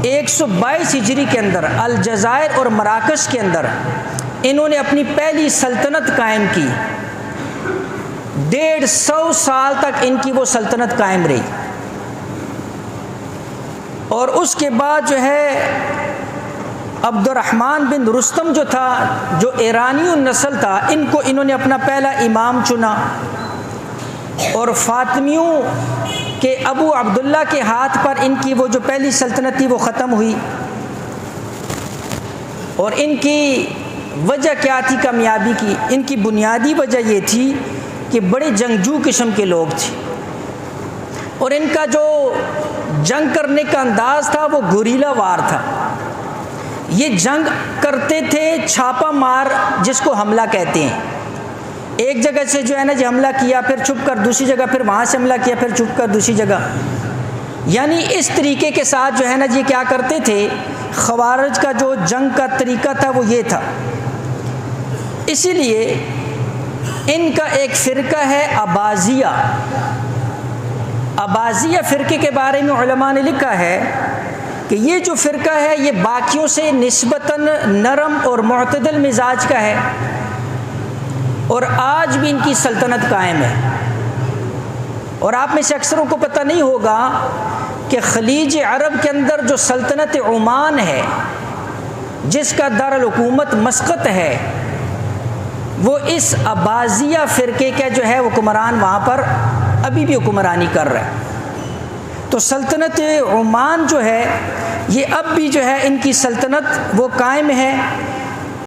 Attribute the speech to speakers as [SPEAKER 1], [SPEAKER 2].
[SPEAKER 1] 122 ہجری کے اندر الجزائر اور مراکش کے اندر انہوں نے اپنی پہلی سلطنت قائم کی۔ 150 سال تک ان کی وہ سلطنت قائم رہی، اور اس کے بعد جو ہے عبد الرحمن بن رستم جو تھا، جو ایرانی النسل تھا، ان کو انہوں نے اپنا پہلا امام چنا، اور فاطمیوں کے ابو عبداللہ کے ہاتھ پر ان کی وہ جو پہلی سلطنت تھی وہ ختم ہوئی۔ اور ان کی وجہ کیا تھی کامیابی کی؟ ان کی بنیادی وجہ یہ تھی کہ بڑے جنگجو قسم کے لوگ تھے، اور ان کا جو جنگ کرنے کا انداز تھا وہ گوریلا وار تھا۔ یہ جنگ کرتے تھے چھاپا مار، جس کو حملہ کہتے ہیں۔ ایک جگہ سے جو ہے نا جی حملہ کیا، پھر چھپ کر دوسری جگہ، پھر وہاں سے حملہ کیا، پھر چھپ کر دوسری جگہ، یعنی اس طریقے کے ساتھ جو ہے نا جی کیا کرتے تھے۔ خوارج کا جو جنگ کا طریقہ تھا وہ یہ تھا۔ اسی لیے ان کا ایک فرقہ ہے اباضیہ۔ اباضیہ فرقے کے بارے میں علماء نے لکھا ہے کہ یہ جو فرقہ ہے یہ باقیوں سے نسبتاً نرم اور معتدل مزاج کا ہے، اور آج بھی ان کی سلطنت قائم ہے۔ اور آپ میں سے اکثروں کو پتہ نہیں ہوگا کہ خلیج عرب کے اندر جو سلطنت عمان ہے، جس کا دارالحکومت مسقط ہے، وہ اس اباضیہ فرقے کا جو ہے حکمران وہاں پر ابھی بھی حکمرانی کر رہا ہے۔ تو سلطنت عمان جو ہے یہ اب بھی جو ہے ان کی سلطنت وہ قائم ہے،